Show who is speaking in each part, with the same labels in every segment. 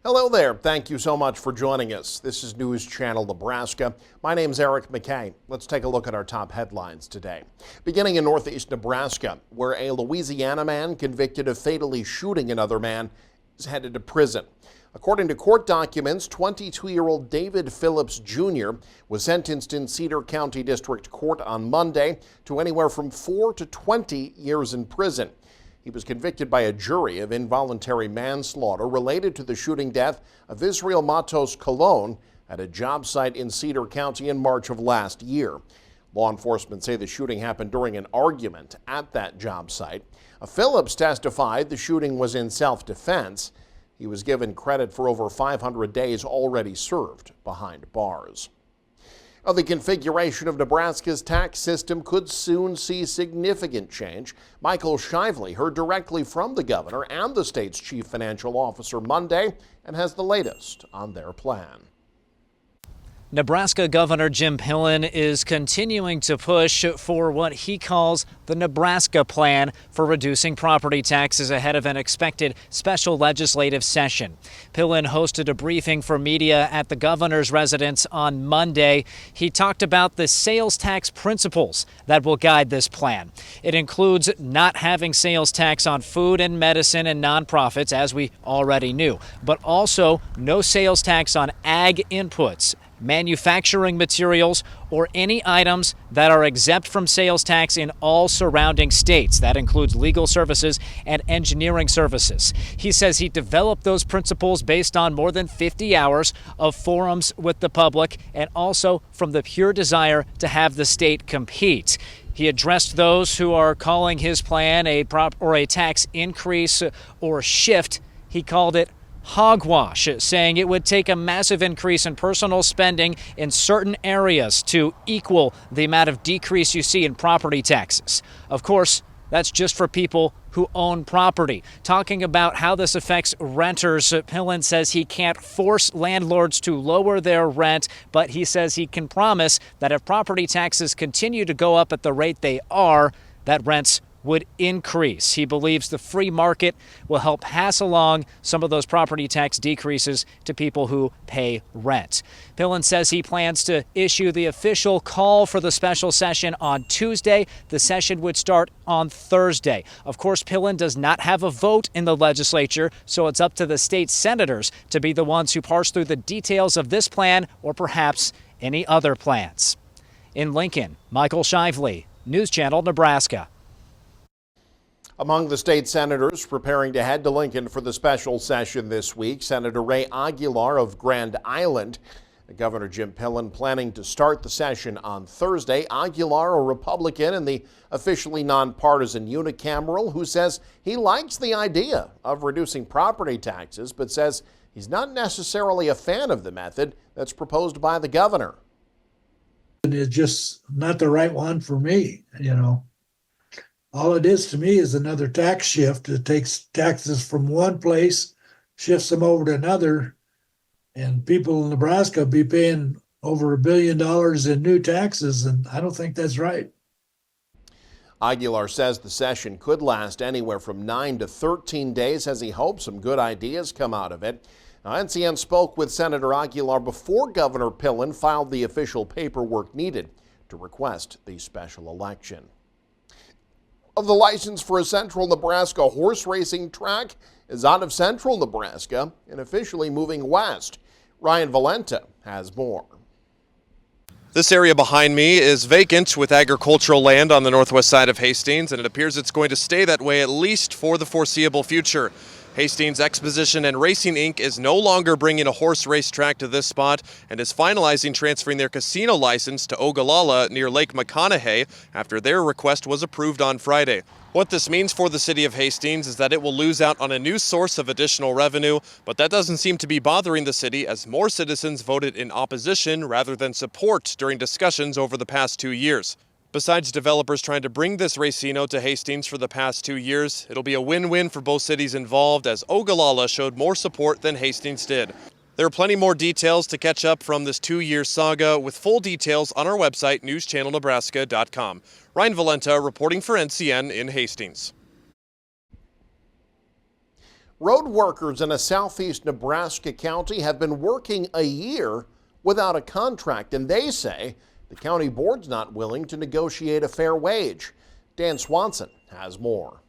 Speaker 1: Hello there. Thank you so much for joining us. This is News Channel Nebraska. My name's Eric McKay. Let's take a look at our top headlines today. Beginning in northeast Nebraska, where a Louisiana man convicted of fatally shooting another man is headed to prison. According to court documents, 22-year-old David Phillips Jr. was sentenced in Cedar County District Court on Monday to anywhere from 4 to 20 years in prison. He was convicted by a jury of involuntary manslaughter related to the shooting death of Israel Matos Colon at a job site in Cedar County in March of last year. Law enforcement say the shooting happened during an argument at that job site. Phillips testified the shooting was in self-defense. He was given credit for over 500 days already served behind bars. The configuration of Nebraska's tax system could soon see significant change. Michael Shively heard directly from the governor and the state's chief financial officer Monday and has the latest on their plan.
Speaker 2: Nebraska Governor Jim Pillen is continuing to push for what he calls the Nebraska plan for reducing property taxes ahead of an expected special legislative session. Pillen hosted a briefing for media at the governor's residence on Monday. He talked about the sales tax principles that will guide this plan. It includes not having sales tax on food and medicine and nonprofits, as we already knew, but also no sales tax on ag inputs, manufacturing materials, or any items that are exempt from sales tax in all surrounding states. That includes legal services and engineering services. He says he developed those principles based on more than 50 hours of forums with the public and also from the pure desire to have the state compete. He addressed those who are calling his plan a tax increase or shift. He called it hogwash, saying it would take a massive increase in personal spending in certain areas to equal the amount of decrease you see in property taxes. Of course, that's just for people who own property. Talking about how this affects renters, Pillen says he can't force landlords to lower their rent, but he says he can promise that if property taxes continue to go up at the rate they are, that rents would increase. He believes the free market will help pass along some of those property tax decreases to people who pay rent. Pillen says he plans to issue the official call for the special session on Tuesday. The session would start on Thursday. Of course, Pillen does not have a vote in the legislature, so it's up to the state senators to be the ones who parse through the details of this plan or perhaps any other plans. In Lincoln, Michael Shively, News Channel, Nebraska.
Speaker 1: Among the state senators preparing to head to Lincoln for the special session this week, Senator Ray Aguilar of Grand Island. Governor Jim Pillen planning to start the session on Thursday. Aguilar, a Republican in the officially nonpartisan unicameral, who says he likes the idea of reducing property taxes, but says he's not necessarily a fan of the method that's proposed by the governor.
Speaker 3: It's just not the right one for me, All it is to me is another tax shift. It takes taxes from one place, shifts them over to another, and people in Nebraska be paying over $1 billion in new taxes, and I don't think that's right.
Speaker 1: Aguilar says the session could last anywhere from 9 to 13 days as he hopes some good ideas come out of it. Now, NCN spoke with Senator Aguilar before Governor Pillen filed the official paperwork needed to request the special election. The license for a central Nebraska horse racing track is out of central Nebraska and officially moving west. Ryan Valenta has more.
Speaker 4: This area behind me is vacant with agricultural land on the northwest side of Hastings, and it appears it's going to stay that way at least for the foreseeable future. Hastings Exposition and Racing Inc. is no longer bringing a horse racetrack to this spot and is finalizing transferring their casino license to Ogallala near Lake McConaughey after their request was approved on Friday. What this means for the city of Hastings is that it will lose out on a new source of additional revenue, but that doesn't seem to be bothering the city as more citizens voted in opposition rather than support during discussions over the past 2 years. Besides developers trying to bring this Racino to Hastings for the past 2 years, it'll be a win-win for both cities involved as Ogallala showed more support than Hastings did. There are plenty more details to catch up from this 2-year saga with full details on our website, newschannelnebraska.com. Ryan Valenta reporting for NCN in Hastings.
Speaker 1: Road workers in a southeast Nebraska county have been working a year without a contract, and they say the county board's not willing to negotiate a fair wage. Dan Swanson has more.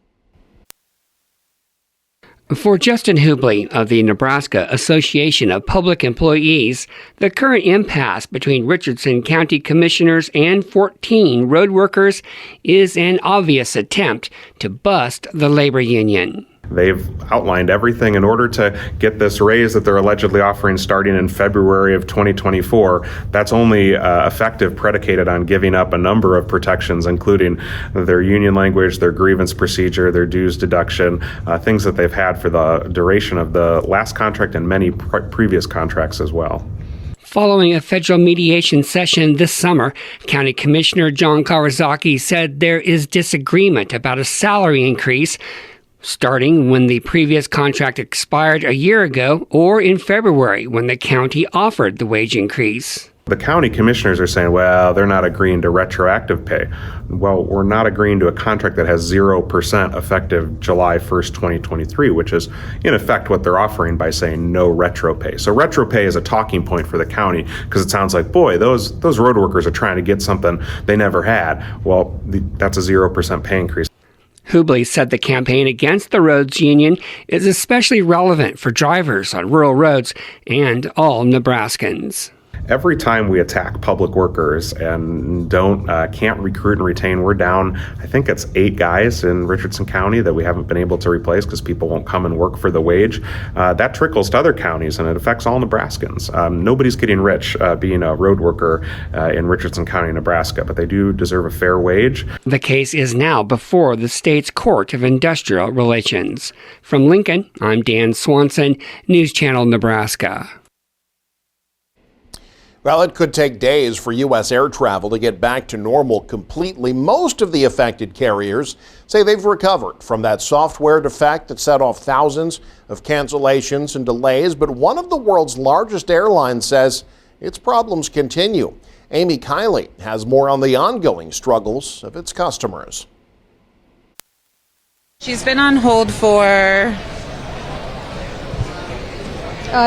Speaker 5: For Justin Hubley of the Nebraska Association of Public Employees, the current impasse between Richardson County Commissioners and 14 road workers is an obvious attempt to bust the labor union.
Speaker 6: They've outlined everything in order to get this raise that they're allegedly offering starting in February of 2024. That's only effective predicated on giving up a number of protections, including their union language, their grievance procedure, their dues deduction, things that they've had for the duration of the last contract and many previous contracts as well.
Speaker 5: Following a federal mediation session this summer, County Commissioner John Kawasaki said there is disagreement about a salary increase starting when the previous contract expired a year ago or in February when the county offered the wage increase.
Speaker 6: The county commissioners are saying, well, they're not agreeing to retroactive pay. Well, we're not agreeing to a contract that has 0% effective July 1st, 2023, which is in effect what they're offering by saying no retro pay. So retro pay is a talking point for the county because it sounds like, boy, those road workers are trying to get something they never had. Well, that's a 0% pay increase.
Speaker 5: Hubley said the campaign against the roads union is especially relevant for drivers on rural roads and all Nebraskans.
Speaker 6: Every time we attack public workers and can't recruit and retain, we're down, I think it's 8 guys in Richardson County that we haven't been able to replace because people won't come and work for the wage. That trickles to other counties and it affects all Nebraskans. Nobody's getting rich being a road worker in Richardson County, Nebraska, but they do deserve a fair wage.
Speaker 5: The case is now before the state's Court of Industrial Relations. From Lincoln, I'm Dan Swanson, News Channel Nebraska.
Speaker 1: Well, it could take days for U.S. air travel to get back to normal completely. Most of the affected carriers say they've recovered from that software defect that set off thousands of cancellations and delays. But one of the world's largest airlines says its problems continue. Amy Kiley has more on the ongoing struggles of its customers.
Speaker 7: She's been on hold for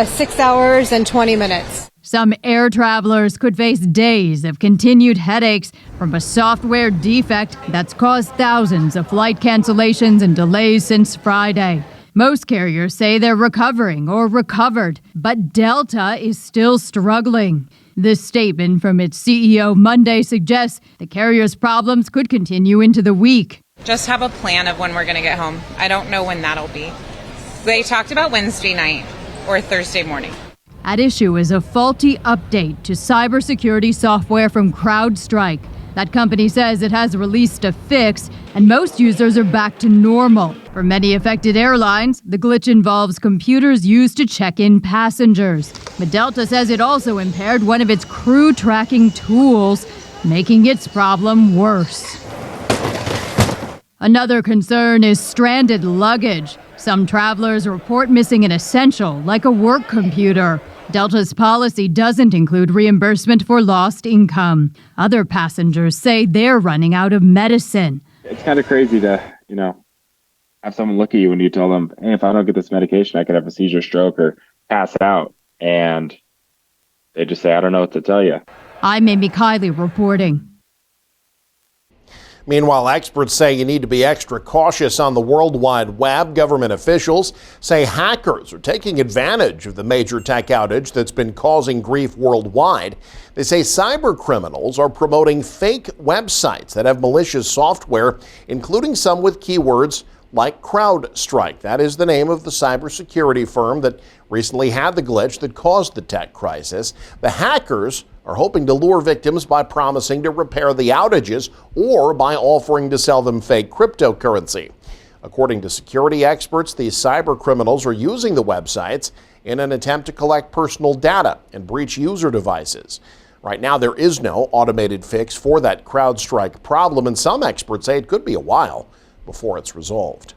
Speaker 8: 6 hours and 20 minutes.
Speaker 9: Some air travelers could face days of continued headaches from a software defect that's caused thousands of flight cancellations and delays since Friday. Most carriers say they're recovering or recovered, but Delta is still struggling. This statement from its CEO Monday suggests the carrier's problems could continue into the week.
Speaker 7: just have a plan of when we're going to get home. I don't know when that'll be. They talked about Wednesday night or Thursday morning.
Speaker 9: At issue is a faulty update to cybersecurity software from CrowdStrike. That company says it has released a fix, and most users are back to normal. For many affected airlines, the glitch involves computers used to check in passengers. But Delta says it also impaired one of its crew tracking tools, making its problem worse. Another concern is stranded luggage. Some travelers report missing an essential, like a work computer. Delta's policy doesn't include reimbursement for lost income. Other passengers say they're running out of medicine.
Speaker 10: It's kind of crazy to, have someone look at you when you tell them, hey, if I don't get this medication, I could have a seizure, stroke, or pass out. And they just say, I don't know what to tell you.
Speaker 9: I'm Amy Kiley reporting.
Speaker 1: Meanwhile, experts say you need to be extra cautious on the World Wide Web. Government officials say hackers are taking advantage of the major tech outage that's been causing grief worldwide. They say cyber criminals are promoting fake websites that have malicious software, including some with keywords like CrowdStrike. That is the name of the cybersecurity firm that recently had the glitch that caused the tech crisis. The hackers are hoping to lure victims by promising to repair the outages or by offering to sell them fake cryptocurrency. According to security experts, these cyber criminals are using the websites in an attempt to collect personal data and breach user devices. Right now, there is no automated fix for that CrowdStrike problem, and some experts say it could be a while before it's resolved.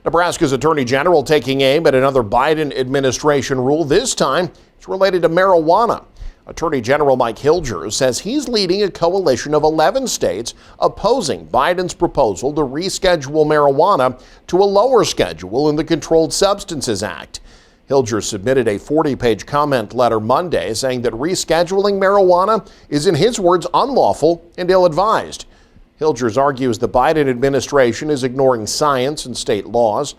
Speaker 1: Nebraska's Attorney General taking aim at another Biden administration rule. This time, it's related to marijuana. Attorney General Mike Hilger says he's leading a coalition of 11 states opposing Biden's proposal to reschedule marijuana to a lower schedule in the Controlled Substances Act. Hilger submitted a 40-page comment letter Monday saying that rescheduling marijuana is, in his words, unlawful and ill-advised. Hilger argues the Biden administration is ignoring science and state laws.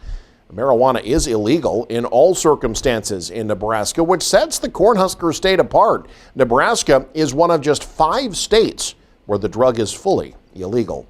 Speaker 1: Marijuana is illegal in all circumstances in Nebraska, which sets the Cornhusker state apart. Nebraska is one of just 5 states where the drug is fully illegal.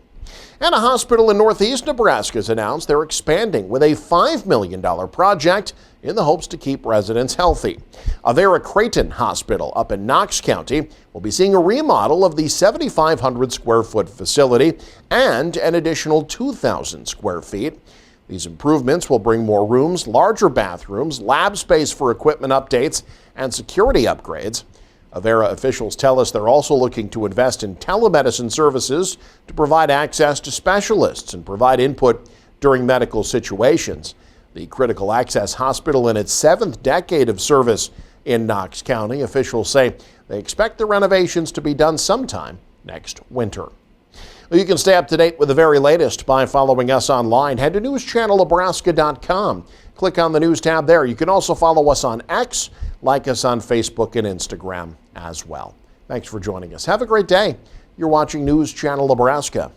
Speaker 1: And a hospital in northeast Nebraska has announced they're expanding with a $5 million project in the hopes to keep residents healthy. Avera Creighton Hospital up in Knox County will be seeing a remodel of the 7,500 square foot facility and an additional 2,000 square feet. These improvements will bring more rooms, larger bathrooms, lab space for equipment updates, and security upgrades. Avera officials tell us they're also looking to invest in telemedicine services to provide access to specialists and provide input during medical situations. The Critical Access Hospital in its 7th decade of service in Knox County, officials say they expect the renovations to be done sometime next winter. You can stay up to date with the very latest by following us online. Head to newschannelnebraska.com. Click on the news tab there. You can also follow us on X, like us on Facebook and Instagram as well. Thanks for joining us. Have a great day. You're watching News Channel Nebraska.